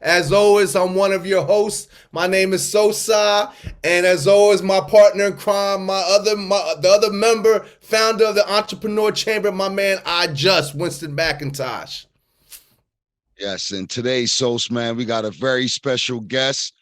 As always, I'm one of your hosts. My name is Sosa, and as always, my partner in crime, the other member, founder of the Entrepreneur Chamber, my man, Winston McIntosh. Yes, and today's Sauce, man, we got a very special guest.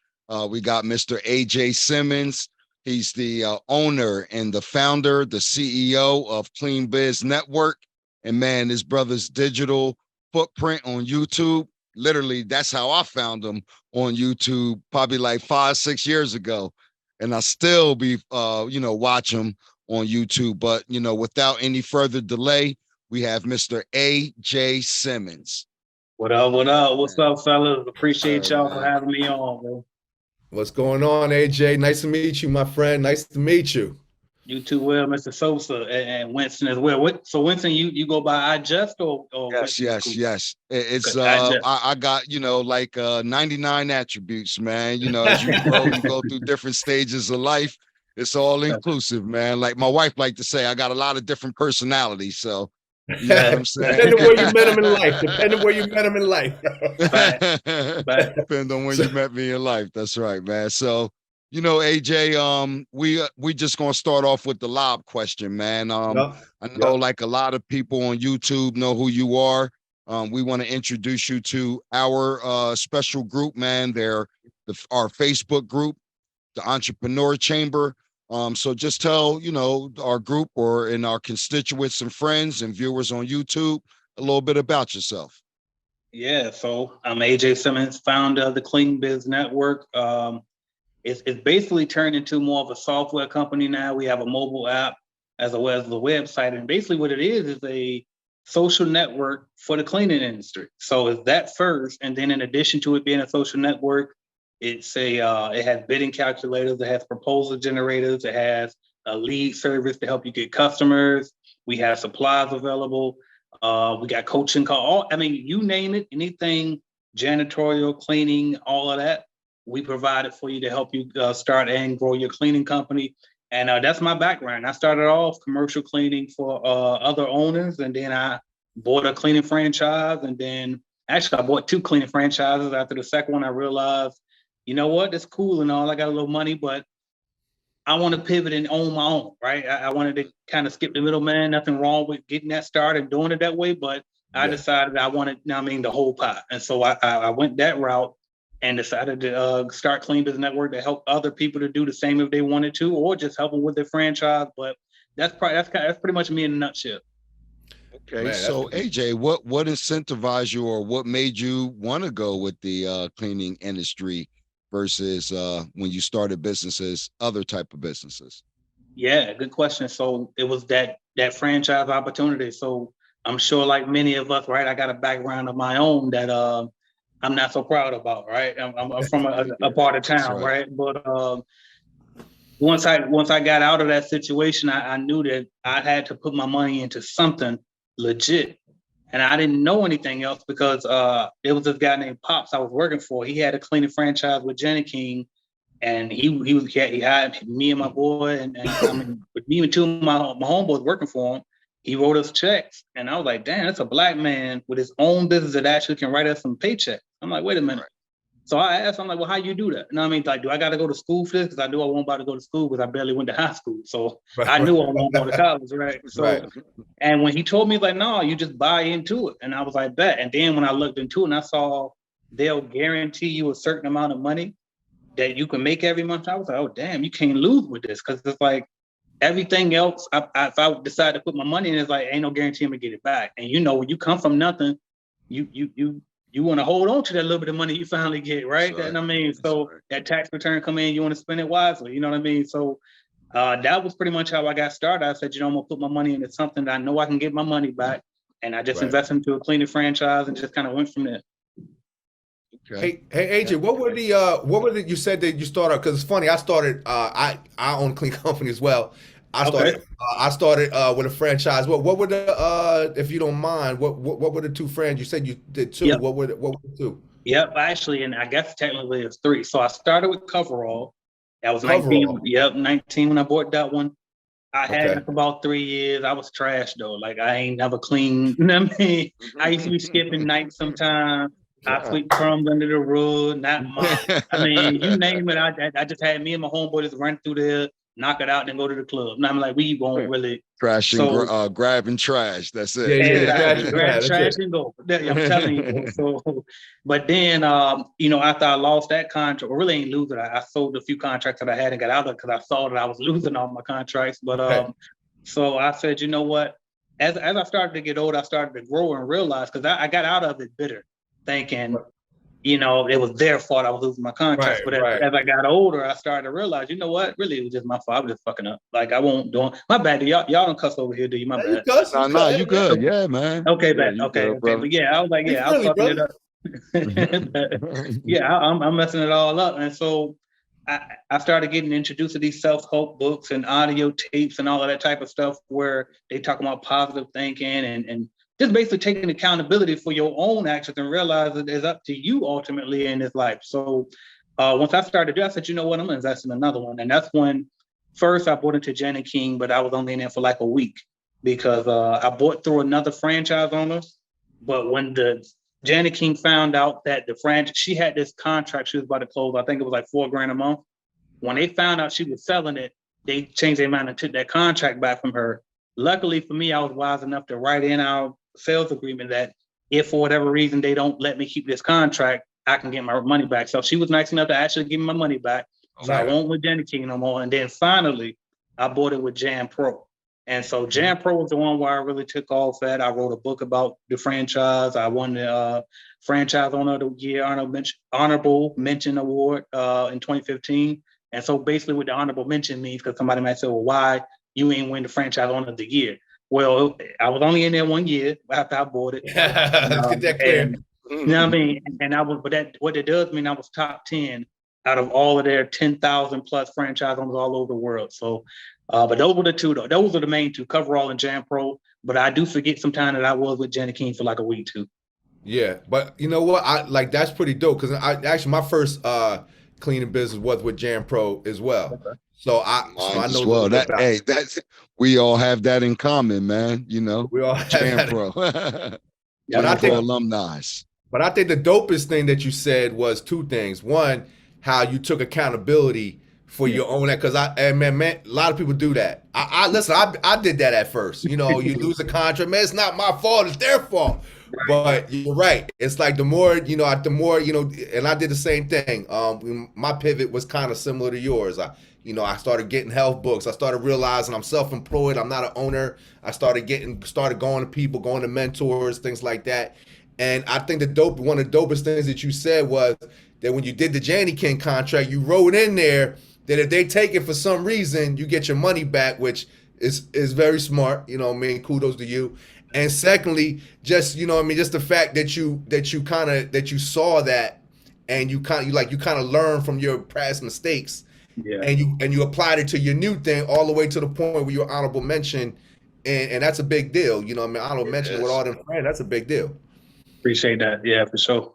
We got Mr. AJ Simmons. He's the owner and the founder, the CEO of Clean Biz Network. And man, his brother's digital footprint on YouTube. Literally, that's how I found him on YouTube, probably like 5-6 years ago. And I still be watch him on YouTube. But without any further delay, we have Mr. AJ Simmons. What up? What up? What's up, fellas? Appreciate y'all for man. having me on, bro. What's going on, AJ? Nice to meet you, my friend. Nice to meet you. You too, well, Mr. Sosa and Winston as well. So Winston, you go by or yes. It's I got 99 attributes, man. As you go through different stages of life, it's all inclusive, man. Like my wife like to say, I got a lot of different personalities, so. You know what I'm saying? Depending where you met him in life. Depending on when you met me in life. That's right, man. So, AJ, we just gonna start off with the lob question, man. I know like a lot of people on YouTube know who you are. We want to introduce you to our special group, man. They're our Facebook group, the Entrepreneur Chamber. So just tell, our group and our constituents and friends and viewers on YouTube a little bit about yourself. Yeah, so I'm AJ Simmons, founder of the Clean Biz Network. It's basically turned into more of a software company now. We have a mobile app as well as the website. And basically what it is a social network for the cleaning industry. So it's that first. And then in addition to it being a social network, it has bidding calculators, it has proposal generators, it has a lead service to help you get customers. We have supplies available. We got coaching call. You name it, anything janitorial, cleaning, all of that, we provide it for you to help you start and grow your cleaning company. And that's my background. I started off commercial cleaning for other owners, and then I bought a cleaning franchise, and then actually I bought 2 cleaning franchises. After the second one, I realized, you know what, it's cool and all, I got a little money, but I want to pivot and own my own, right? I wanted to kind of skip the middleman. Nothing wrong with getting that started and doing it that way, but I decided I wanted, the whole pot. And so I went that route and decided to start Clean Business Network to help other people to do the same if they wanted to, or just help them with their franchise. But that's pretty much me in a nutshell. Okay, man, so AJ, what incentivized you, or what made you want to go with the cleaning industry versus when you started businesses, other type of businesses? Yeah, good question. So it was that franchise opportunity. So I'm sure, like many of us, right, I got a background of my own that I'm not so proud about, right? I'm from a part of town, right? But once I got out of that situation, I knew that I had to put my money into something legit. And I didn't know anything else because there was this guy named Pops I was working for. He had a cleaning franchise with Jenny King, and he had me and my boy, and with me and 2 of my homeboys working for him. He wrote us checks, and I was like, damn, that's a black man with his own business that actually can write us some paycheck. I'm like, wait a minute. So I asked, I'm like, well, how you do that? Like, do I got to go to school for this? Because I knew I wasn't about to go to school because I barely went to high school. So I knew I wasn't going to college, right? So, and when he told me, like, no, you just buy into it. And I was like, bet. And then when I looked into it and I saw they'll guarantee you a certain amount of money that you can make every month, I was like, oh, damn, you can't lose with this. Because it's like everything else, if I decide to put my money in, it's like, ain't no guarantee I'm going to get it back. And when you come from nothing, you want to hold on to that little bit of money you finally get, right? So that tax return come in, you want to spend it wisely, you know what I mean? So that was pretty much how I got started. I said, I'm going to put my money into something that I know I can get my money back. And I just invested into a cleaning franchise and just kind of went from there. Okay. Hey AJ, what were the you said that you started, because it's funny, I started I own a clean company as well. I started with a franchise. What were the if you don't mind, what were the 2 friends? You said you did 2. Yep. What were the 2? Yep, actually, and I guess technically it's 3. So I started with Coverall. That was 19. Yep, 19 when I bought that one. I had it for about 3 years. I was trash though. Like I ain't never cleaned. You know what I mean? I used to be skipping nights sometimes. I sweep crumbs under the rug, not mop. I mean, you name it. I just had me and my homeboy just run through there, knock it out, then go to the club. And I'm like, we won't really Trashing, grabbing trash. That's it. Exactly. Grab trash and go. I'm telling you. So, but then, after I lost that contract, or really ain't lose it. I sold a few contracts that I had and got out of it because I saw that I was losing all my contracts. But so I said, you know what? As I started to get old, I started to grow and realize, because I got out of it bitter, thinking, it was their fault I was losing my contracts. But as I got older, I started to realize, you know what? Really, it was just my fault. I was just fucking up. Like, I won't do it. My bad. Y'all don't cuss over here, do you? My bad. No, you good. Yeah, man. Okay, bad. Okay. But yeah, I was like, I was fucking it up. I'm messing it all up. And so I started getting introduced to these self-help books and audio tapes and all of that type of stuff where they talk about positive thinking and just basically taking accountability for your own actions and realize that it's up to you ultimately in this life. So once I started to do, I said, you know what, I'm gonna invest in another one. And that's when first I bought into Jenny King, but I was only in there for like a week because I bought through another franchise owner. But when the Janet King found out that the franchise, she had this contract she was about to close, I think it was like $4,000 a month. When they found out she was selling it, they changed their mind and took that contract back from her. Luckily for me, I was wise enough to write in our sales agreement that if for whatever reason they don't let me keep this contract, I can get my money back. So she was nice enough to actually give me my money back. So I won't with Jenny King no more. And then finally, I bought it with Jam Pro. And so Jam Pro was the one where I really took off at. I wrote a book about the franchise. I won the Franchise Owner of the Year Honorable Mention Award in 2015. And so basically what the honorable mention means, because somebody might say, well, why you ain't win the Franchise Owner of the Year? Well, I was only in there 1 year after I bought it. Let's get that clear. You know what I mean? And what it does mean, I was top 10 out of all of their 10,000 plus franchise owners all over the world. So, but those were the two, though. Those are the main two, Coverall and Jam Pro. But I do forget sometimes that I was with Jenny King for like a week too. Yeah, but you know what? That's pretty dope because actually my first cleaning business was with Jam Pro as well. Okay. So I know well that's we all have that in common, man. We all have Jam Pro. Jam Pro alumni. But I think the dopest thing that you said was two things. One, how you took accountability for your own, because man, a lot of people do that. I did that at first. You lose a contract, man, it's not my fault, it's their fault. Right. But you're right. It's like the more, and I did the same thing. My pivot was kind of similar to yours. I started getting health books. I started realizing I'm self-employed. I'm not an owner. I started going to people, going to mentors, things like that. And I think one of the dopest things that you said was that when you did the Janny King contract, you wrote in there that if they take it for some reason, you get your money back, which is very smart. Kudos to you. And secondly, just just the fact that you saw that, and you kind of learned from your past mistakes, and you applied it to your new thing all the way to the point where you're honorable mention, and that's a big deal. Honorable mention with all them friends, that's a big deal. Appreciate that. Yeah, for sure.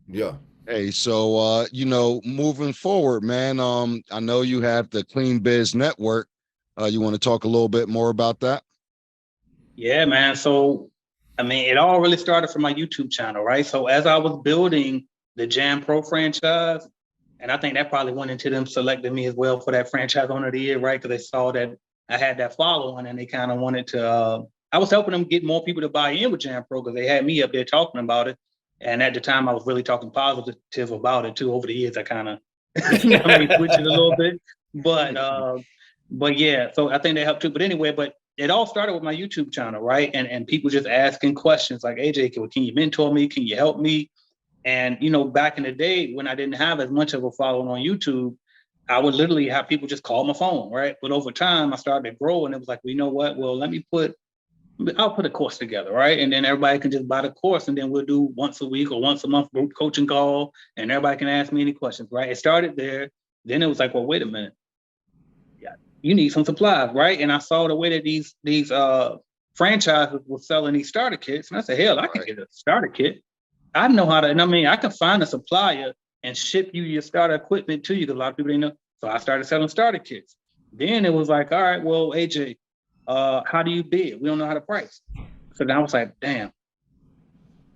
Yeah. Hey, so moving forward, man. I know you have the Clean Biz Network. You want to talk a little bit more about that? Yeah, man. So, it all really started from my YouTube channel, right? So as I was building the Jam Pro franchise, and I think that probably went into them selecting me as well for that Franchise Owner of the Year, right? Because they saw that I had that following and they kind of wanted to, I was helping them get more people to buy in with Jam Pro because they had me up there talking about it. And at the time I was really talking positive about it too. Over the years, I kind of, switched it a little bit, but yeah, so I think they helped too. But anyway, it all started with my YouTube channel, right? And people just asking questions like, AJ, can you mentor me? Can you help me? And, back in the day when I didn't have as much of a following on YouTube, I would literally have people just call my phone, right? But over time, I started to grow and it was like, well, you know what? Well, I'll put a course together, right? And then everybody can just buy the course and then we'll do once a week or once a month group coaching call and everybody can ask me any questions, right? It started there. Then it was like, well, wait a minute. You need some supplies, right? And I saw the way that these franchises were selling these starter kits. And I said, hell, I can get a starter kit. I know how to, and I can find a supplier and ship you your starter equipment to you because a lot of people didn't know. So I started selling starter kits. Then it was like, all right, well, AJ, how do you bid? We don't know how to price. So then I was like, damn,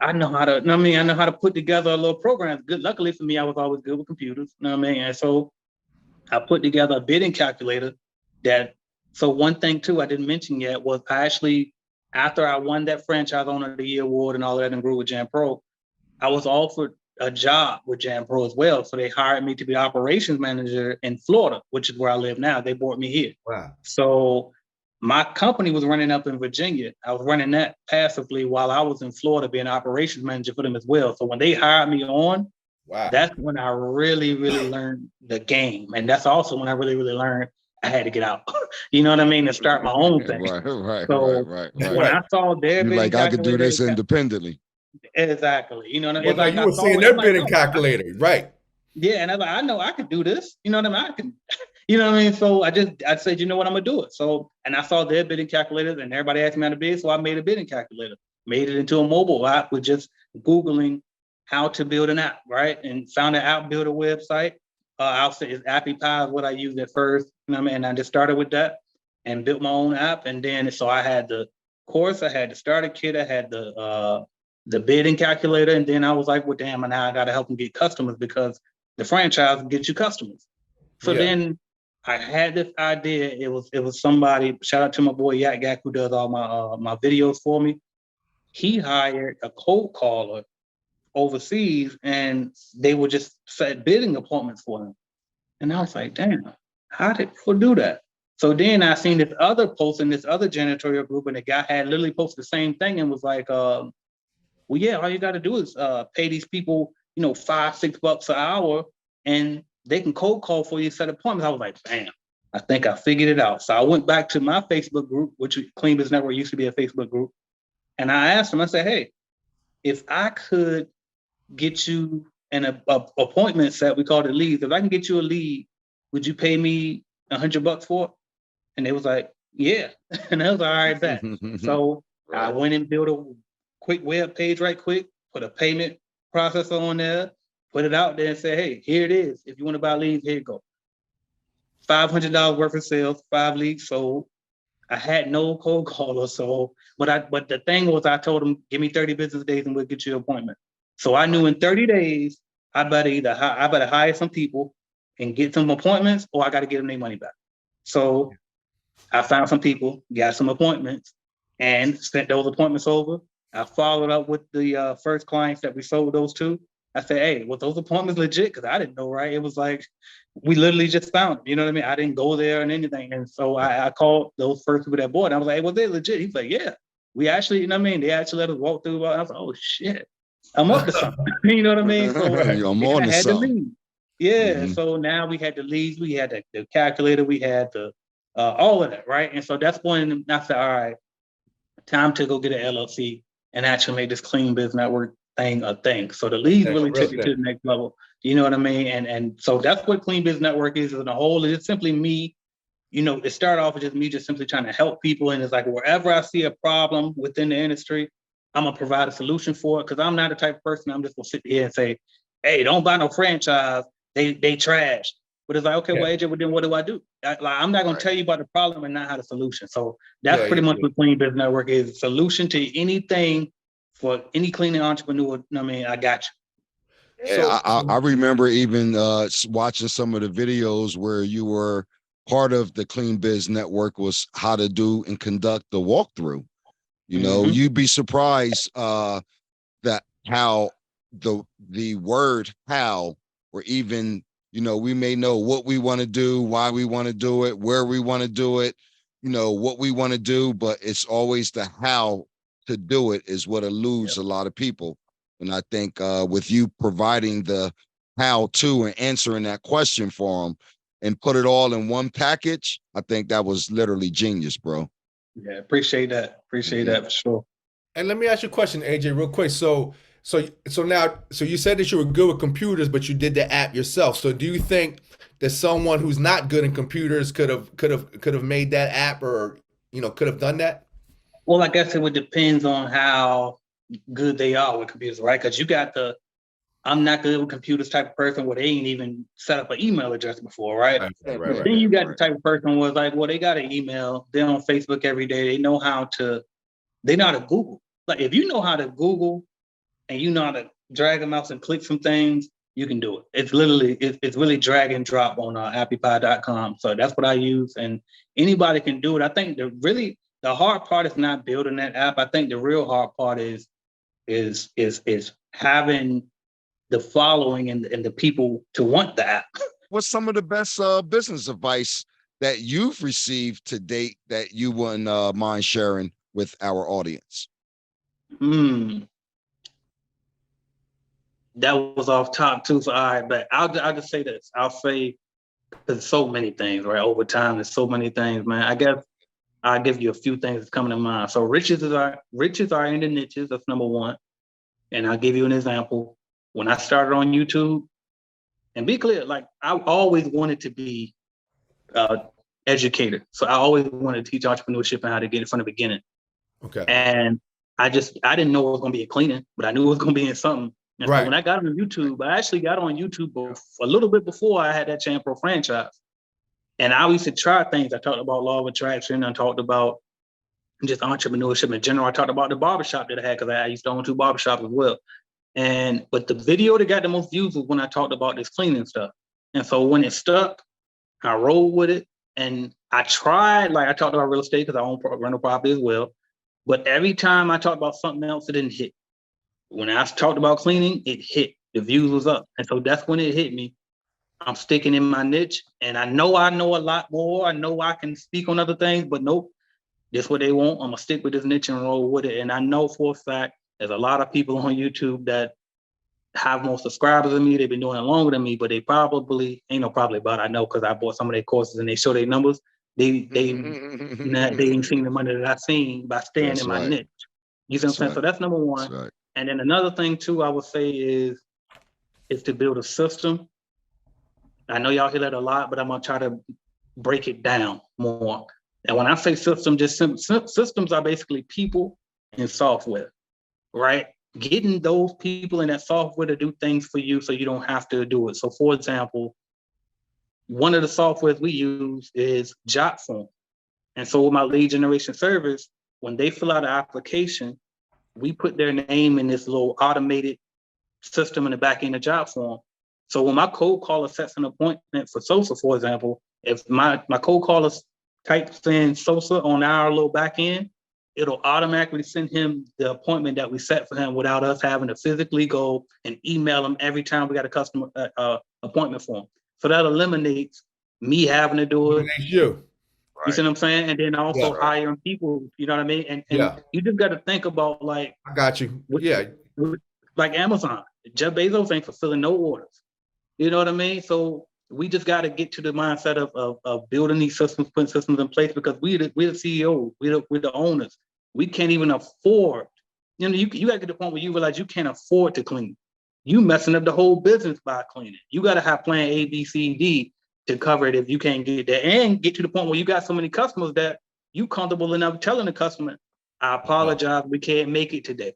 I know how to, I know how to put together a little program. Good. Luckily for me, I was always good with computers. You know what I mean? And so I put together a bidding calculator so one thing too, I didn't mention yet was I actually, after I won that franchise owner of the year award and all that and grew with Jam Pro, I was offered a job with Jam Pro as well. So they hired me to be operations manager in Florida, which is where I live now. They brought me here. Wow. So my company was running up in Virginia. I was running that passively while I was in Florida being operations manager for them as well. So when they hired me on, that's when I really, really learned the game. And that's also when I really, really learned I had to get out. You know what I mean? To start my own thing. Right. When I saw their You're like, I could do this independently. Exactly. You know what I mean? Well, like you were seeing their bidding calculator, right? Yeah, and I was like, I know I could do this. You know what I mean? I can, you know what I mean? So I said, you know what, I'm gonna do it. So, and I saw their bidding calculators and everybody asked me how to bid. So I made a bidding calculator, made it into a mobile app with just Googling how to build an app, right? And found an app builder website. I'll say it's Appy Pie is what I used at first. You know what I mean? And I just started with that and built my own app. And then, so I had the course, I had the starter kit, I had the bidding calculator. And then I was like, well, damn, and now I got to help them get customers because the franchise gets you customers. So then I had this idea. It was somebody, shout out to my boy Yak Yak, who does all my videos for me. He hired a cold caller overseas and they would just set bidding appointments for him. And I was like, damn, how did people do that? So then I seen this other post in this other janitorial group and the guy had literally posted the same thing and was like, well, yeah, all you got to do is pay these people, $5, $6 an hour and they can cold call for you, set appointments. I was like, bam, I think I figured it out. So I went back to my Facebook group, which Clean Business Network used to be a Facebook group. And I asked them, I said, hey, if I could get you an appointment set, we called it leads. If I can get you a lead, would you pay me $100 for it? And they was like, yeah. And I was like, all right, bet. So I went and built a quick web page right quick, put a payment processor on there, put it out there and say, hey, here it is. If you want to buy leads, here you go. $500 worth of sales, 5 leads sold. I had no cold callers. So, but the thing was, I told them, give me 30 business days and we'll get you an appointment. So I knew in 30 days, I better hire some people and get some appointments, or I got to get them their money back. So I found some people, got some appointments, and sent those appointments over. I followed up with the first clients that we sold those to. I said, hey, was those appointments legit? Because I didn't know, right? It was like, we literally just found them. You know what I mean? I didn't go there and anything. And so I called those first people that bought. And I was like, hey, was they legit? He's like, yeah. We actually, you know what I mean? They actually let us walk through. I was like, oh, shit. I'm up to something. You know what I mean? So I'm on to something. Yeah. Mm-hmm. So now we had the leads, we had the calculator, we had the all of that, right? And so that's when I said, all right, time to go get an LLC and actually make this Clean Biz Network thing a thing. So the leads really took it to the next level. You know what I mean? And so that's what Clean Biz Network is as a whole. It's simply me, it started off with just me just simply trying to help people. And it's like, wherever I see a problem within the industry, I'm gonna provide a solution for it. Cause I'm not the type of person I'm just gonna sit here and say, hey, don't buy no franchise. They trash. But it's like, okay, well, AJ, well, then what do I do? I'm not gonna tell you about the problem and not how the solution. So that's pretty much what Clean Biz Network is. A solution to anything for any cleaning entrepreneur. I mean, I got you. Yeah, I remember even watching some of the videos where you were part of the Clean Biz Network was how to do and conduct the walkthrough. You'd be surprised that how the word how, or even, we may know what we want to do, why we want to do it, where we want to do it, what we want to do, but it's always the how to do it is what eludes a lot of people. And I think with you providing the how to and answering that question for them and put it all in one package, I think that was literally genius, bro. Yeah, appreciate that. Appreciate that for sure. And let me ask you a question, AJ, real quick. So you said that you were good with computers, but you did the app yourself. So do you think that someone who's not good in computers could have made that app, or could have done that? Well, I guess it would depend on how good they are with computers, right? Because you got I'm not good with computers type of person where they ain't even set up an email address before, right? Right. Then you got the type of person who was like, well, they got an email, they're on Facebook every day, they know how to Google. Like if you know how to Google and you know how to drag a mouse and click some things, you can do it. It's literally, it's really drag and drop on appypie.com. So that's what I use, and anybody can do it. I think the hard part is not building that app. I think the real hard part is having the following and the people to want the app. What's some of the best business advice that you've received to date that you wouldn't mind sharing with our audience? That was off top too. So all right, but I'll just say this. I'll say, there's so many things, right? Over time, there's so many things, man. I guess I'll give you a few things that's coming to mind. So riches are in the niches. That's number one. And I'll give you an example. When I started on YouTube, and be clear, like I always wanted to be educated. So I always wanted to teach entrepreneurship and how to get it from the beginning. Okay. And I didn't know it was going to be in cleaning, but I knew it was going to be in something. And so when I got on YouTube, I actually got on YouTube a little bit before I had that Champ Pro franchise. And I used to try things. I talked about law of attraction. I talked about just entrepreneurship in general. I talked about the barbershop that I had, because I used to own 2 barbershops as well. But the video that got the most views was when I talked about this cleaning stuff. And so when it stuck, I rolled with it. And I tried, like I talked about real estate because I own rental property as well. But every time I talked about something else, it didn't hit. When I talked about cleaning, it hit. The views was up. And so that's when it hit me. I'm sticking in my niche, and I know a lot more. I know I can speak on other things, but nope, this what they want. I'm gonna stick with this niche and roll with it. And I know for a fact there's a lot of people on YouTube that have more subscribers than me. They've been doing it longer than me, but they probably ain't no probably, but I know because I bought some of their courses and they show their numbers. They ain't seen the money that I've seen by staying in my niche. You see what I'm saying? So that's number one. Right. And then another thing too, I would say is to build a system. I know y'all hear that a lot, but I'm gonna try to break it down more. And when I say system, systems are basically people and software, right? Getting those people in that software to do things for you so you don't have to do it. So for example, one of the softwares we use is JotForm. And so with my lead generation service, when they fill out an application, we put their name in this little automated system in the back end of JotForm. So when my cold caller sets an appointment for Sosa, for example, if my cold caller types in Sosa on our little back end, it'll automatically send him the appointment that we set for him without us having to physically go and email him every time we got a customer appointment for him. So that eliminates me having to do it. You. Right. You see what I'm saying? And then also hiring people, you know what I mean? And you just got to think about like, I got you. Like Amazon, Jeff Bezos ain't fulfilling no orders. You know what I mean? So we just got to get to the mindset of building these systems, putting systems in place, because we're the CEOs, we're the owners. We can't even afford, you got to get to the point where you realize you can't afford to clean. You messing up the whole business by cleaning. You got to have plan A, B, C, D to cover it if you can't get there, and get to the point where you got so many customers that you comfortable enough telling the customer, I apologize, we can't make it today.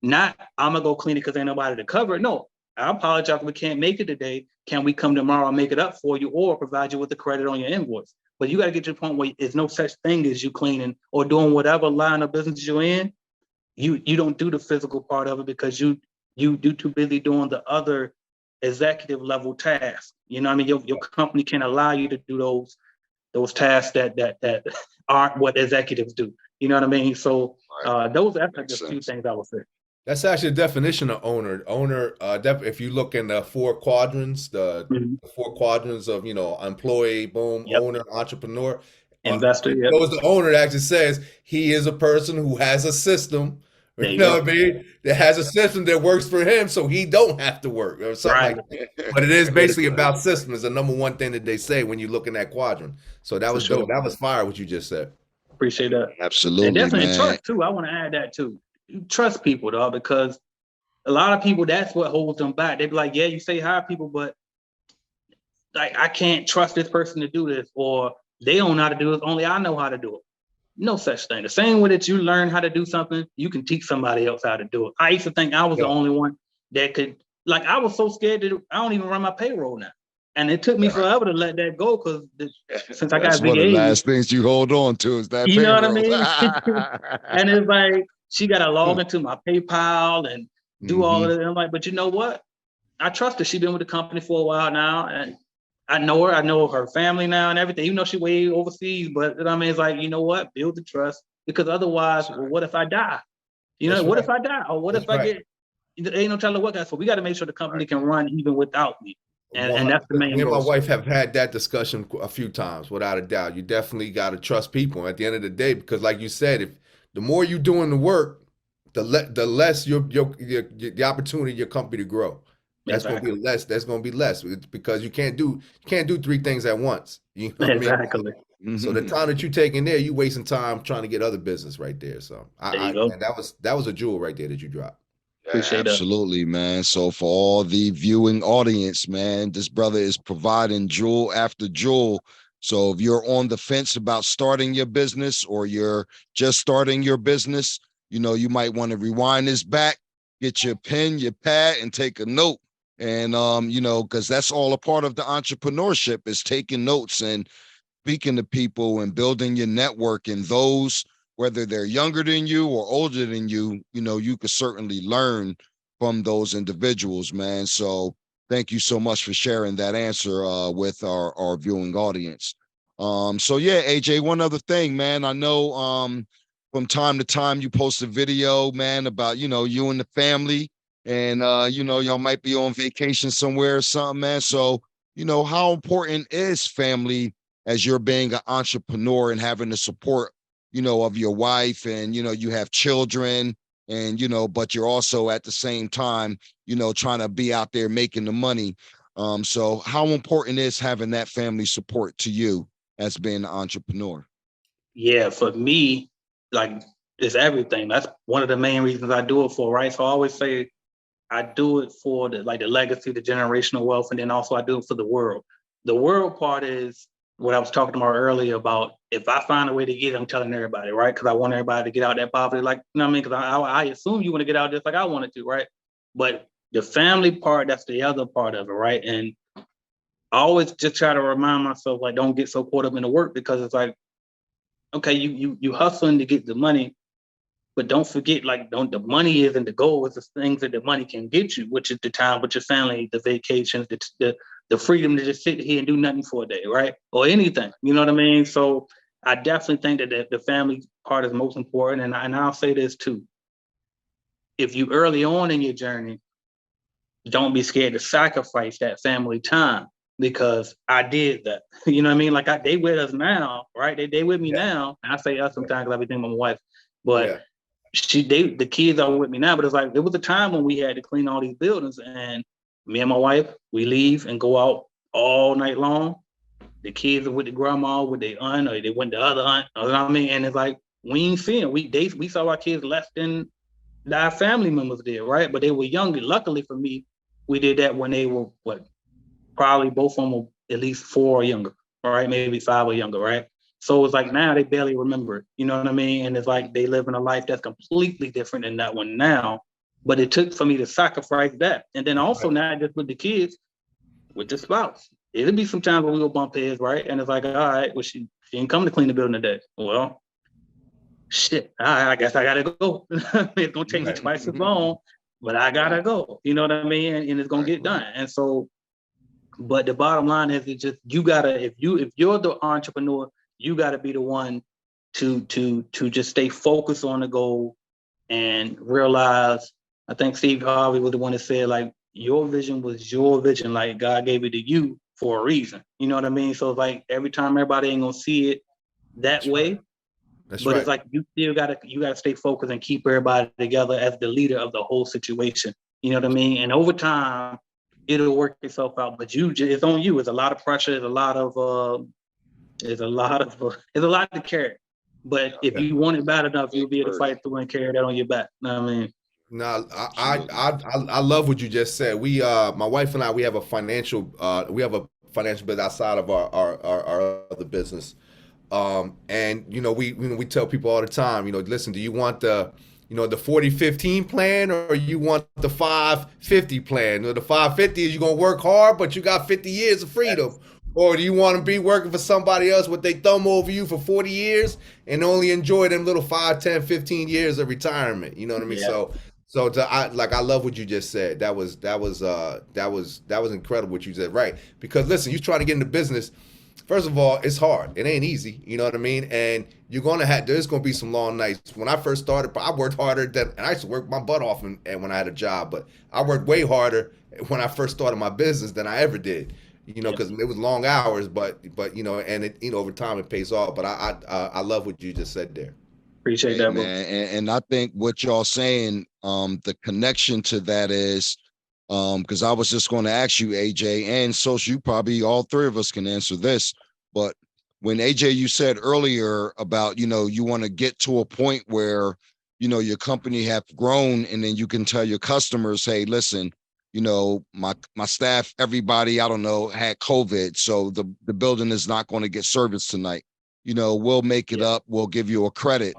Not, I'm gonna go clean it because ain't nobody to cover it. No, I apologize, we can't make it today. Can we come tomorrow and make it up for you, or provide you with the credit on your invoice? But you got to get to the point where there's no such thing as you cleaning or doing whatever line of business you're in. You don't do the physical part of it because you too busy doing the other executive level tasks. You know what I mean? Your company can allow you to do those tasks that aren't what executives do. You know what I mean? So that's just a few things I would say. That's actually the definition of owner. If you look in the 4 quadrants, the 4 quadrants of, employee, boom, owner, entrepreneur, investor. So the owner that actually says he is a person who has a system. You know what I mean? That has a system that works for him, so he don't have to work or something like that. But it is basically about systems. It's the number one thing that they say when you look in that quadrant. So that was dope. That was fire what you just said. Appreciate that. Absolutely, and definitely man. Trust too. I want to add that too. You trust people, though, because a lot of people, that's what holds them back. They be like, yeah, you say hire people, but like I can't trust this person to do this, or they don't know how to do it. Only I know how to do it. No such thing. The same way that you learn how to do something, you can teach somebody else how to do it. I used to think I was the only one that could, like, I was so scared that I don't even run my payroll now. And it took me forever to let that go because since I got VA. One of the last things you hold on to is that payroll. Know what I mean? And it's like, she got to log into my PayPal and do all of it. And I'm like, but you know what? I trust her. She's been with the company for a while now, and I know her. I know her family now and everything. Even though she way overseas, but I mean, it's like, you know what? Build the trust, because otherwise, well, what if I die? You know, what if I die, or what if I get? Ain't no telling what. So we got to make sure the company can run even without me, and that's the main. Me and my wife have had that discussion a few times, without a doubt. You definitely got to trust people at the end of the day, because, like you said, if the more you're doing the work, the less the opportunity your company to grow. That's going to be less. That's going to be less, because you can't do three things at once. You know what I mean? So the time that you taking there, you wasting time trying to get other business right there. So and that was a jewel right there that you dropped. Appreciate absolutely, man. So for all the viewing audience, man, this brother is providing jewel after jewel. So if you're on the fence about starting your business, or you're just starting your business, you know, you might want to rewind this back, get your pen, your pad, and take a note. And you know, because that's all a part of the entrepreneurship, is taking notes and speaking to people and building your network. And those, whether they're younger than you or older than you, you know, you could certainly learn from those individuals, man. So thank you so much for sharing that answer with our viewing audience. So yeah, AJ, one other thing, man. I know from time to time you post a video, man, about, you know, you and the family, and you know, y'all might be on vacation somewhere or something, man. So, you know, how important is family as you're being an entrepreneur and having the support, you know, of your wife, and, you know, you have children, and, you know, but you're also at the same time, you know, trying to be out there making the money. So how important is having that family support to you as being an entrepreneur? Yeah, for me, like, it's everything. That's one of the main reasons I do it for, right? So I always say I do it for the legacy, the generational wealth, and then also I do it for the world. The world part is what I was talking about earlier about, if I find a way to get it, I'm telling everybody, right? Because I want everybody to get out that poverty, like, you know what I mean? Because I assume you want to get out just like I wanted to, right? But the family part, that's the other part of it, right? And I always just try to remind myself, like, don't get so caught up in the work, because it's like, okay, you hustling to get the money, but don't forget, like, the money isn't the goal. It's the things that the money can get you, which is the time with your family, the vacations, the freedom to just sit here and do nothing for a day, right? Or anything, you know what I mean? So I definitely think that the family part is most important. And I'll say this too. If you early on in your journey, don't be scared to sacrifice that family time, because I did that. You know what I mean? Like, they with us now, right? They with me now. I say us sometimes because I be thinking about my wife, but the kids are with me now. But it's like, there was a time when we had to clean all these buildings, and me and my wife, we leave and go out all night long. The kids are with the grandma, with their aunt, or they went to the other aunt. You know what I mean? And it's like, we ain't seen them. We saw our kids less than our family members did, right? But they were younger. Luckily for me, we did that when they were probably both of them were at least 4 or younger, right? Maybe 5 or younger, right? So it's like, now they barely remember it, you know what I mean? And it's like, they live in a life that's completely different than that one now. But it took for me to sacrifice that. And then also, not just with the kids, with the spouse. It'll be some times when we go bump heads, right? And it's like, all right, well, she didn't come to clean the building today. Well, shit, I guess I gotta go. It's gonna take me twice as long, but I gotta go. You know what I mean? And it's gonna get done. And so, but the bottom line is, it just, you gotta, if you're the entrepreneur, you gotta be the one to just stay focused on the goal and realize. I think Steve Harvey was the one that said, like, your vision was your vision, like God gave it to you for a reason. You know what I mean? So, like, every time, everybody ain't gonna see it that way. But it's like, you still gotta stay focused and keep everybody together as the leader of the whole situation. You know what I mean? And over time, it'll work itself out. But it's on you. It's a lot of pressure. There's a lot to carry. But if you want it bad enough, you'll be able to fight through and carry that on your back. You know what I mean? No, I love what you just said. We my wife and I, we have a financial business outside of our other business. And you know, we tell people all the time, you know, listen, do you want the 40-15 plan, or you want the 5-50 plan? The 5-50 is you're gonna work hard, but you got 50 years of freedom. Or do you want to be working for somebody else with they thumb over you for 40 years and only enjoy them little 5, 10, 15 years of retirement? You know what I mean? So I love what you just said. That was incredible what you said. Right. Because listen, you're trying to get into business. First of all, it's hard. It ain't easy. You know what I mean? And there's gonna be some long nights. When I first started, I worked harder and I used to work my butt off and when I had a job, but I worked way harder when I first started my business than I ever did. Because it was long hours, but and it, over time it pays off. But I love what you just said there. Appreciate that, man. And I think what y'all saying, the connection to that is, because I was just going to ask you, AJ, and so you probably all three of us can answer this. But when AJ, you said earlier about, you want to get to a point where, your company have grown and then you can tell your customers, hey, listen, my staff, everybody, I don't know, had COVID. So the building is not going to get service tonight. We'll make it up. We'll give you a credit.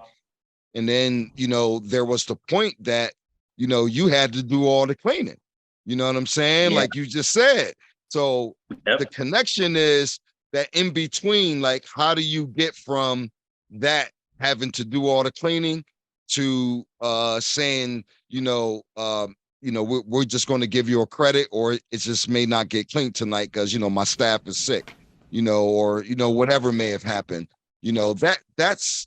And then, there was the point that, you had to do all the cleaning. You know what I'm saying? Yeah. Like you just said. So the connection is that in between, like, how do you get from that having to do all the cleaning to saying, we're just going to give you a credit, or it just may not get cleaned tonight because, my staff is sick, or, whatever may have happened. That's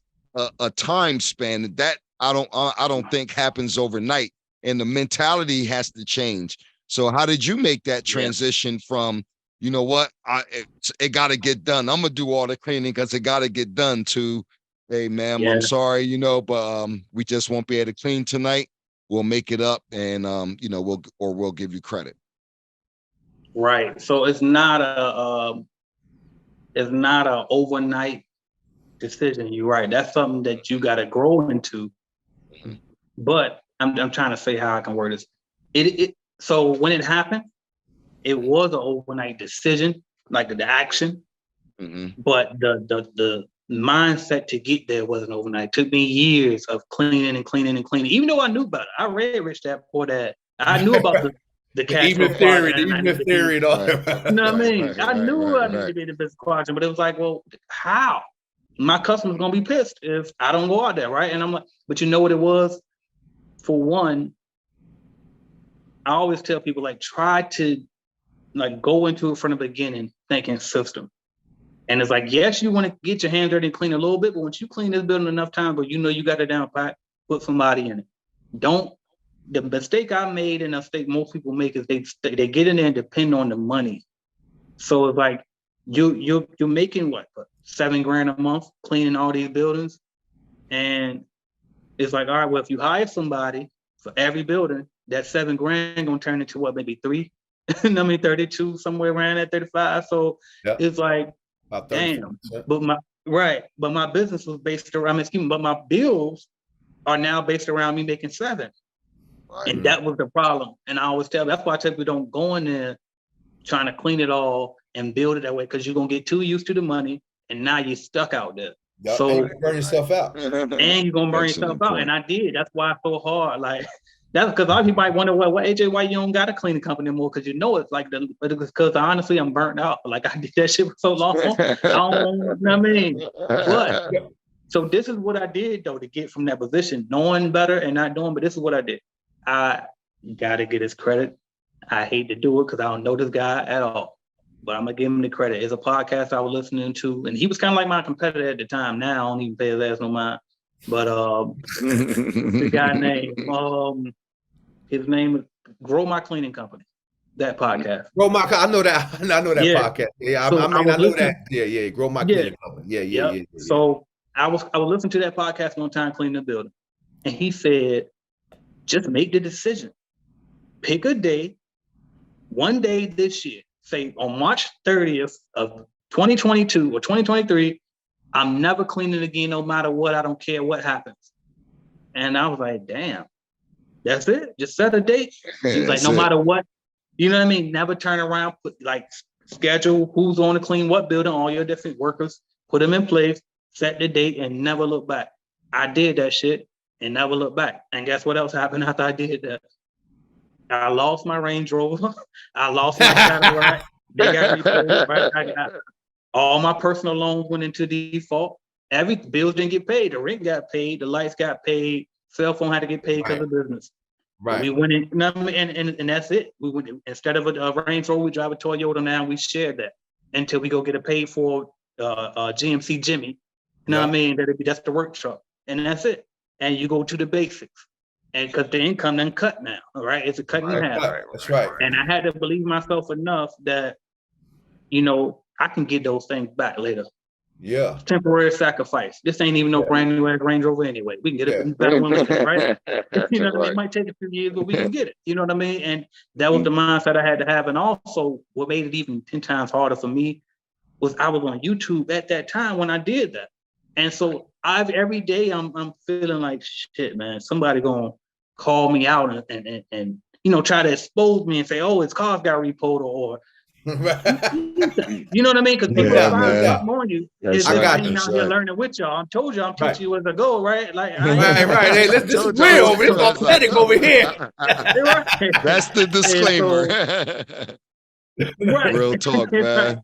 a time span that I don't think happens overnight, and the mentality has to change. So how did you make that transition from, what, it got to get done, I'm gonna do all the cleaning because it got to get done, to, hey ma'am, I'm sorry, but we just won't be able to clean tonight. We'll make it up, and we'll give you credit. Right. So it's not a overnight decision. You're right. That's something that you got to grow into. Mm-hmm. But I'm trying to say how I can word this. So when it happened, it was an overnight decision, like the action. Mm-hmm. But the mindset to get there wasn't overnight. It took me years of cleaning. Even though I knew about it, I read Rich Dad Poor Dad. I knew about the cash flow theory, and all that. You know what I mean? I knew I needed to be the business quadrant, but it was like, well, how? My customer's gonna be pissed if I don't go out there, right? And I'm like, but you know what it was? For one, I always tell people, like, try to go into it from the beginning thinking system. And it's like, yes, you want to get your hands dirty and clean a little bit, but once you clean this building enough time, but you got it down pat, put somebody in it. The mistake I made, and the mistake most people make, is they get in there and depend on the money. So it's like you're making what, $7,000 a month cleaning all these buildings, and it's like, all right, well, if you hire somebody for every building, that $7,000 gonna turn into what, maybe 3, 32, somewhere around that 35. So it's like, damn. But my business was based around, but my bills are now based around me making 7. Right. And that was the problem. And I always tell, that's why I tell people, don't go in there trying to clean it all and build it that way, because you're gonna get too used to the money, and now you're stuck out there. Yep. So you're gonna burn yourself out. And you're gonna burn yourself out. And I did. That's why it's so hard. Like, that's because a lot of people might wonder, well, AJ, why you don't got to clean the company anymore? Because it's like, but it's because honestly, I'm burnt out. Like, I did that shit for so long. I don't know what I mean. But so this is what I did, though, to get from that position, knowing better and not doing. But this is what I did. I got to get his credit. I hate to do it because I don't know this guy at all, but I'm gonna give him the credit. It's a podcast I was listening to, and he was kind of like my competitor at the time. Now I don't even pay his ass no mind. But the guy named his name is Grow My Cleaning Company. That podcast. Grow My, I know that podcast. Yeah, so I know that. Yeah. Grow My Cleaning Company. Yeah. So I was listening to that podcast one time cleaning the building, and he said, just make the decision. Pick a day, one day this year. Say on March 30th of 2022 or 2023, I'm never cleaning again, no matter what. I don't care what happens. And I was like, damn, that's it. Just set a date. He was like, no matter what, you know what I mean? Never turn around, schedule who's going to clean what building, all your different workers, put them in place, set the date, and never look back. I did that shit and never look back. And guess what else happened after I did that? I lost my Range Rover. I lost my Cadillac. They got repaid, right? All my personal loans went into default. Every bills didn't get paid. The rent got paid. The lights got paid. Cell phone had to get paid because of business. Right. We went in, and that's it. We went, instead of a Range Rover, we drive a Toyota now. We shared that until we go get a paid for GMC Jimmy. You know what I mean? That's the work truck, and that's it. And you go to the basics, and because the income then cut now, all right? It's a cut in half. That's right. And I had to believe myself enough that, you know, I can get those things back later. Yeah. Temporary sacrifice. This ain't even no brand new Range Rover anyway. We can get it back one later, right? You know what I mean? It might take a few years, but we can get it. You know what I mean? And that was the mindset I had to have. And also, what made it even 10 times harder for me was I was on YouTube at that time when I did that. And so every day I'm feeling like shit, man. Somebody gonna call me out and you know, try to expose me and say, oh, his cars got repoed or you know what I mean? Because people find something on you. I ain't out here learning with y'all. I told you I'm teaching you as I go, right? Like right. Hey, this is real over here. This is authentic over here. That's the disclaimer. Right. Real talk, man.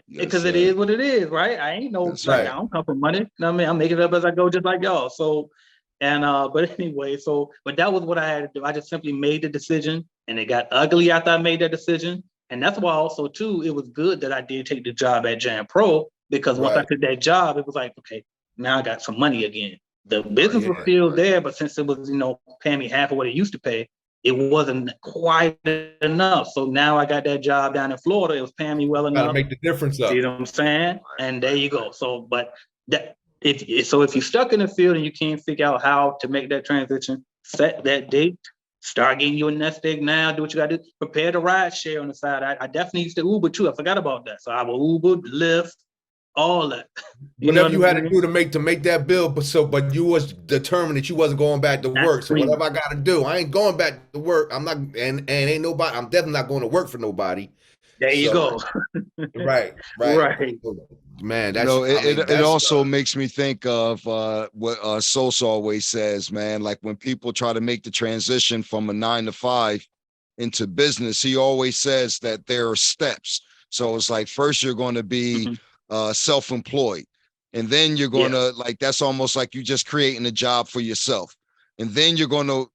Because it is what it is, right? I ain't no like I don't come from money. You know what I mean? I'm making it up as I go, just like y'all. So but anyway, but that was what I had to do. I just simply made the decision, and it got ugly after I made that decision. And that's why also too, it was good that I did take the job at Jam Pro, because once I took that job, it was like, okay, now I got some money again. The business was still there, but since it was, you know, paying me half of what it used to pay, it wasn't quite enough. So now I got that job down in Florida. It was paying me well enough. Gotta make the difference up. See what I'm saying? And there you go. So, but that if you're stuck in the field and you can't figure out how to make that transition, set that date. Start getting you a nest egg now. Do what you got to do. Prepare to ride share on the side. I definitely used to Uber too. I forgot about that. So I will Uber, Lyft, all that. Whatever you had to do to make that bill, but you was determined that you wasn't going back to work. So whatever I got to do, I ain't going back to work. I'm not, and ain't nobody. I'm definitely not going to work for nobody. There you go. Right. Man, that's, it also makes me think of what Sosa always says, man. Like when people try to make the transition from a 9 to 5 into business, he always says that there are steps. So it's like first you're going to be self-employed, and then you're going to like that's almost like you just creating a job for yourself, and then you're going to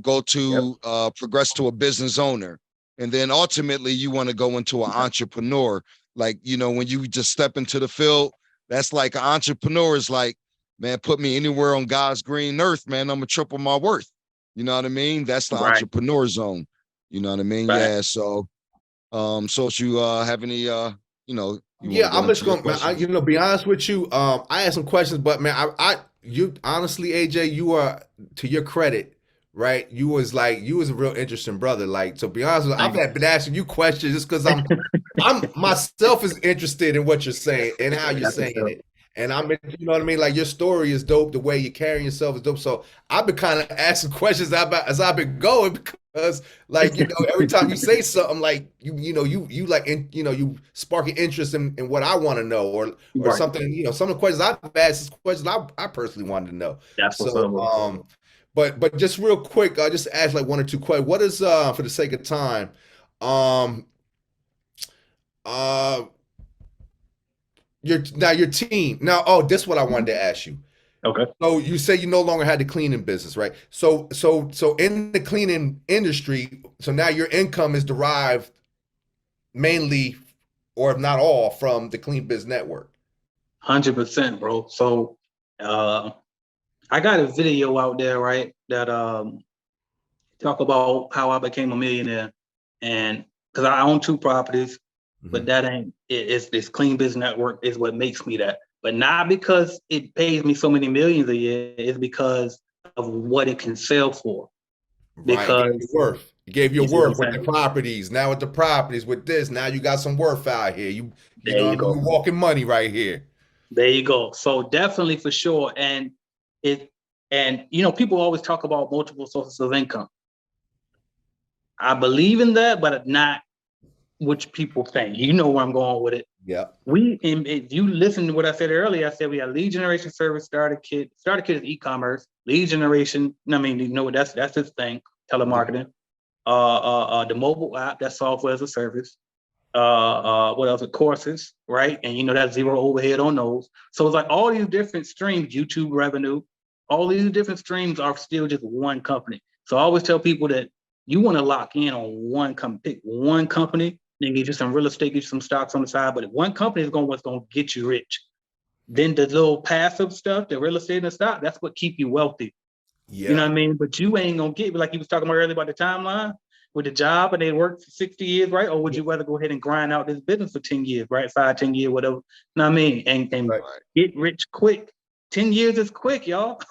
go to progress to a business owner. And then ultimately you want to go into an entrepreneur. Like, when you just step into the field, that's like an entrepreneur is like, man, put me anywhere on God's green earth, man, I'm gonna triple my worth. You know what I mean? That's the entrepreneur zone. You know what I mean? Right. Yeah. So, so if you have any, I'm just gonna, be honest with you. I had some questions, but man, you honestly, AJ, you are, to your credit, right? You was a real interesting brother. Like, to be honest with you, I've been asking you questions just because I'm myself is interested in what you're saying and how you're saying it. And you know what I mean? Like, your story is dope. The way you're carrying yourself is dope. So I've been kind of asking questions as I've been going, because like, every time you say something, like, you like, you spark an interest in what I want to know, or something, some of the questions I've asked is questions I personally wanted to know. That's so, but just real quick, I'll just ask like one or two questions. What is, for the sake of time, your team now? This is what I wanted to ask you. Okay. So you say you no longer had the cleaning business, right? So in the cleaning industry, so now your income is derived mainly, or if not all, from the Clean Biz Network. 100%, bro. So I got a video out there, right, that talk about how I became a millionaire, and because I own 2 properties. But that ain't it's this Clean Biz Network is what makes me that. But not because it pays me so many millions a year, it's because of what it can sell for. Because it gave you worth with the properties. Now with the properties, with this, now you got some worth out here. You're walking money right here. There you go. So definitely, for sure. And people always talk about multiple sources of income. I believe in that, but not which people think. You know where I'm going with it. Yeah. If you listen to what I said earlier, I said we got lead generation service, starter kit. Starter kit is e-commerce. Lead generation, that's his thing, telemarketing. The mobile app, that's software as a service. What else? Courses, right? And that's zero overhead on those. So it's like all these different streams, YouTube revenue, all these different streams are still just one company. So I always tell people that you want to lock in on pick one company, then get you some real estate, get you some stocks on the side. But if one company is what's going to get you rich, then the little passive stuff, the real estate and the stock, that's what keep you wealthy. Yeah. You know what I mean? But you ain't going to get, like you was talking about earlier about the timeline with the job and they work for 60 years, right? Or would you rather go ahead and grind out this business for 10 years, right? 5, 10 years, whatever. You know what I mean? And Right. get rich quick. 10 years is quick, y'all.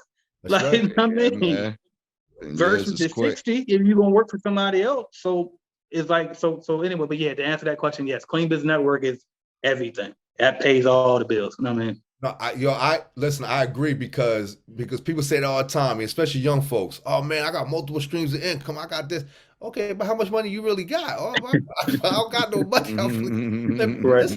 That's like, right. you know what I mean? Versus the 60 if you're gonna work for somebody else. So it's like so anyway, but yeah, to answer that question, yes, Clean Business Network is everything. That pays all the bills. You know what I mean? No, I listen, I agree because people say it all the time, especially young folks. Oh man, I got multiple streams of income. I got this. Okay, but how much money you really got? Oh, I don't got no money. Right.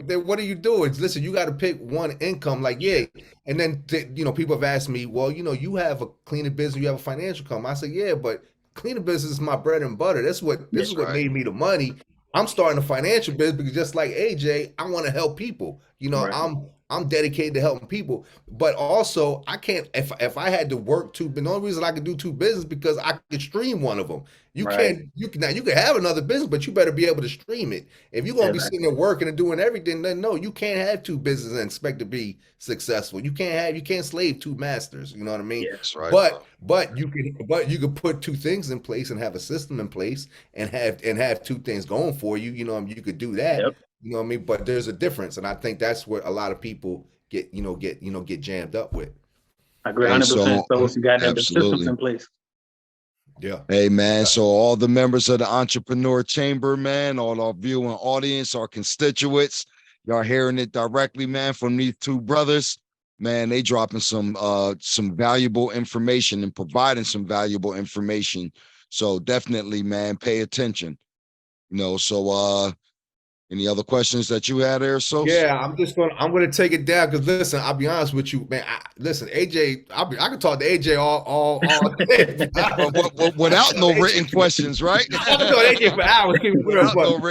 Then what are you doing? Listen, you got to pick one income. Like, yeah. And then, people have asked me, well, you have a cleaning business, you have a financial income. I say, yeah, but cleaning business is my bread and butter. This is what made me the money. I'm starting a financial business because just like AJ, I want to help people. Right. I'm dedicated to helping people, but also I can't if I had to work two. But the only reason I could do two businesses because I could stream one of them. You can have another business, but you better be able to stream it. If you're gonna be sitting there working and doing everything, then no, you can't have two businesses and expect to be successful. You can't slave two masters. You know what I mean? Yeah, that's right. But you can put two things in place and have a system in place and have two things going for you. You could do that. Yep. You know what I mean? But there's a difference, and I think that's where a lot of people get jammed up with. I agree 100%. So you got the systems in place. Yeah. Hey man, so all the members of the Entrepreneur Chamber, man, all our viewing audience, our constituents, y'all hearing it directly, man, from these two brothers. Man, they dropping some valuable information and providing some valuable information. So definitely, man, pay attention. So any other questions that you had there, Sos? Yeah, I'm gonna take it down because listen, I'll be honest with you, man. Listen, AJ, I can talk to AJ all day without no written questions, right? I can talk to AJ for hours,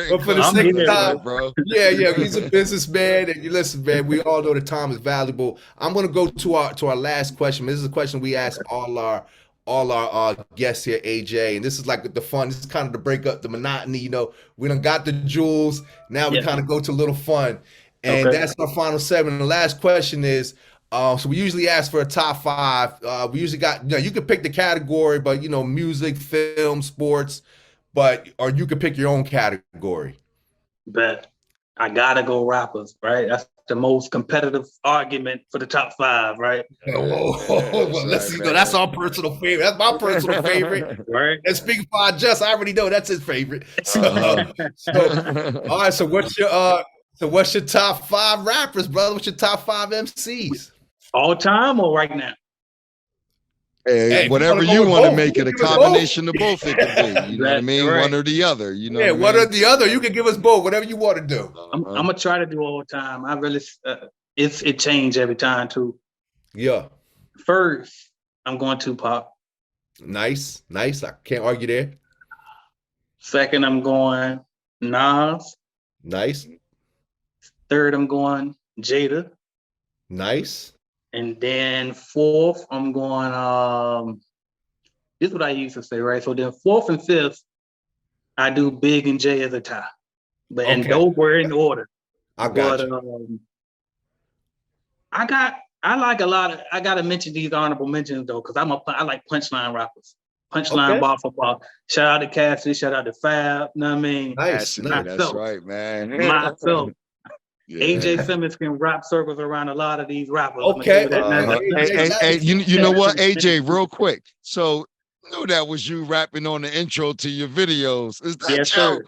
but for the sake of time, bro. Yeah, he's a businessman, and you listen, man. We all know the time is valuable. I'm gonna go to our last question. This is a question we ask all our guests here, AJ, and this is like the fun. This is kind of to break up the monotony. We done got the jewels. Now we kind of go to a little fun, and that's our final segment. And the last question is, so we usually ask for a top 5. We usually got, you can pick the category, but music, film, sports, or you could pick your own category. But I gotta go rappers, right? That's the most competitive argument for the top 5, right? That's our personal favorite. That's my personal favorite. Right. And speaking for our Just, I already know that's his favorite. All right. So what's your top 5 rappers, brother? What's your top 5 MCs? All time or right now? Hey, whatever you want to make it, a combination of both it could be. You know what I mean? Right. One or the other. One or the other. You can give us both, whatever you want to do. I'm gonna try to do all the time. I really, it changed every time too. Yeah. First, I'm going Tupac. Nice. I can't argue there. Second, I'm going Nas. Nice. Third, I'm going Jada. Nice. And then fourth, I'm going, this is what I used to say, right? So then fourth and fifth, I do Big and J as a tie. And those were in order. I got you. I like a lot of, I gotta mention these honorable mentions though, because I like punchline rappers. Punchline bar for bar. Shout out to Cassidy, shout out to Fab, you know what I mean? Nice. That's right, man. Myself. Yeah. AJ Simmons can wrap circles around a lot of these rappers. Okay. Hey, you know what, AJ, real quick. So knew that was you rapping on the intro to your videos. Is that sir.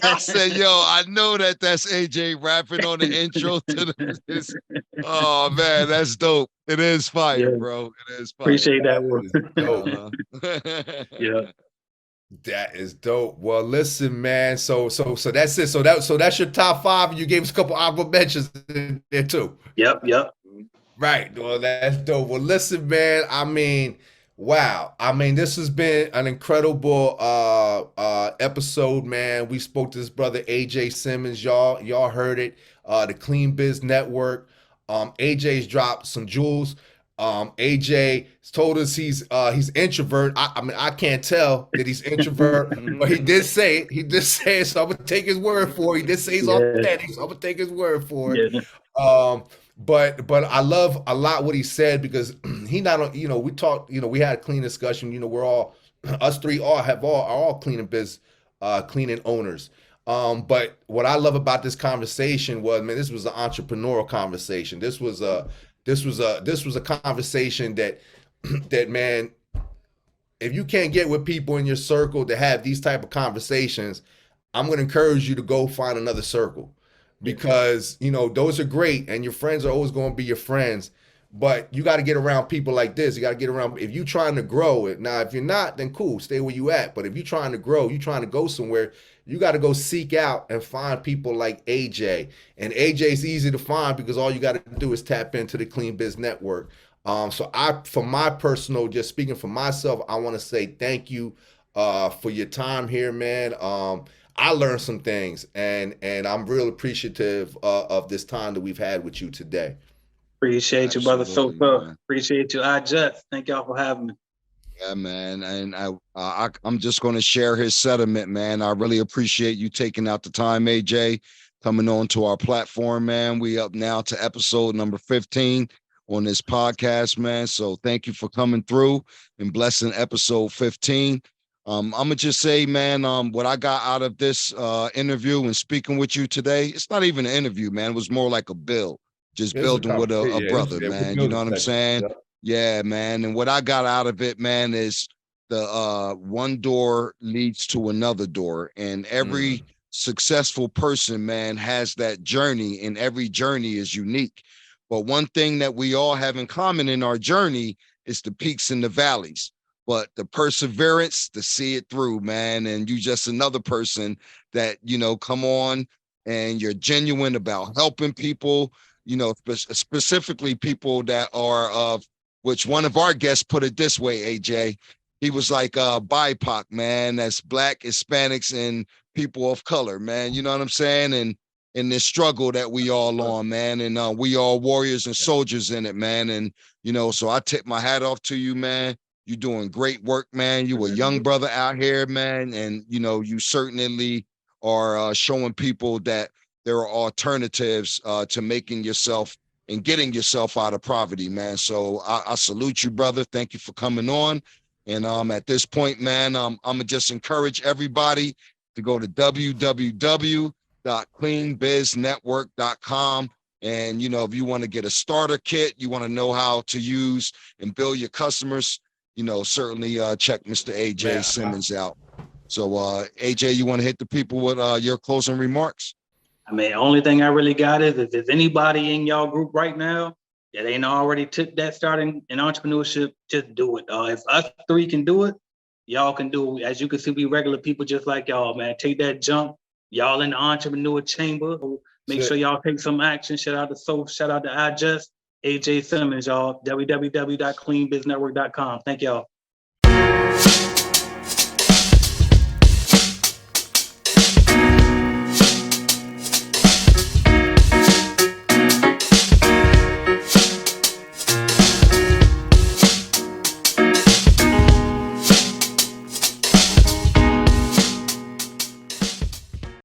I said, yo, I know that's AJ rapping on the intro to this. Oh man, that's dope. It is fire, bro. It is fire. Appreciate that work. Yeah. That is dope. Well, listen, man. So that's it. So that's your top 5. You gave us a couple honorable mentions in there too. Yep. Right. Well, that's dope. Well, listen, man. I mean, wow. I mean, this has been an incredible episode, man. We spoke to this brother AJ Simmons. Y'all heard it. The Clean Biz Network. AJ's dropped some jewels. AJ told us he's introvert. I mean, I can't tell that he's introvert, but he did say it. He did say it, so I'm gonna take his word for it. He did say he's authentic, so I'm gonna take his word for it. Yeah. But I love a lot what he said, because he not, we talked, we had a clean discussion. We're all, us three are all cleaning owners. But what I love about this conversation was, man, this was an entrepreneurial conversation. This was a conversation that that, man, if you can't get with people in your circle to have these type of conversations, I'm going to encourage you to go find another circle, because those are great, and your friends are always going to be your friends. But you got to get around people like this. You got to get around, if you're trying to grow it. Now, if you're not, then cool, stay where you at. But if you're trying to grow, you're trying to go somewhere, you got to go seek out and find people like AJ. And AJ's easy to find, because all you got to do is tap into the Clean Biz Network. So for my personal, just speaking for myself, I want to say thank you for your time here, man. I learned some things, and I'm real appreciative of this time that we've had with you today. Appreciate you, brother. So appreciate you. Thank y'all for having me. Yeah, man. And I'm just going to share his sentiment, man. I really appreciate you taking out the time, AJ, coming on to our platform, man. We up now to episode number 15 on this podcast, man. So thank you for coming through and blessing episode 15. I'm gonna just say, man, what I got out of this interview and speaking with you today, it's not even an interview, man. It was more like a build, just building with a brother, man. You know what I'm saying? Yeah, man. And what I got out of it, man, is the one door leads to another door, and every successful person, man, has that journey, and every journey is unique. But one thing that we all have in common in our journey is the peaks and the valleys, but the perseverance to see it through, man. And you just another person that, come on, and you're genuine about helping people, specifically people that are of, which one of our guests put it this way, AJ, he was like BIPOC, man. That's Black, Hispanics, and people of color, man. You know what I'm saying? And in this struggle that we all on, man. And we all warriors and soldiers in it, man. And, so I tip my hat off to you, man. You're doing great work, man. You a young brother out here, man. And, you certainly are showing people that there are alternatives to making yourself and getting yourself out of poverty, man. So I salute you, brother. Thank you for coming on. And at this point, man, I'm gonna just encourage everybody to go to www.cleanbiznetwork.com. And, if you want to get a starter kit, you want to know how to use and build your customers, certainly check Mr. AJ Simmons out. So AJ, you want to hit the people with your closing remarks? I mean, only thing I really got is if there's anybody in y'all group right now that ain't already took that start in entrepreneurship, just do it. If us three can do it, y'all can do it. As you can see, we regular people just like y'all, man. Take that jump. Y'all in the entrepreneur chamber. Make sure y'all take some action. Shout out to AJ Simmons, y'all. www.cleanbiznetwork.com. Thank y'all.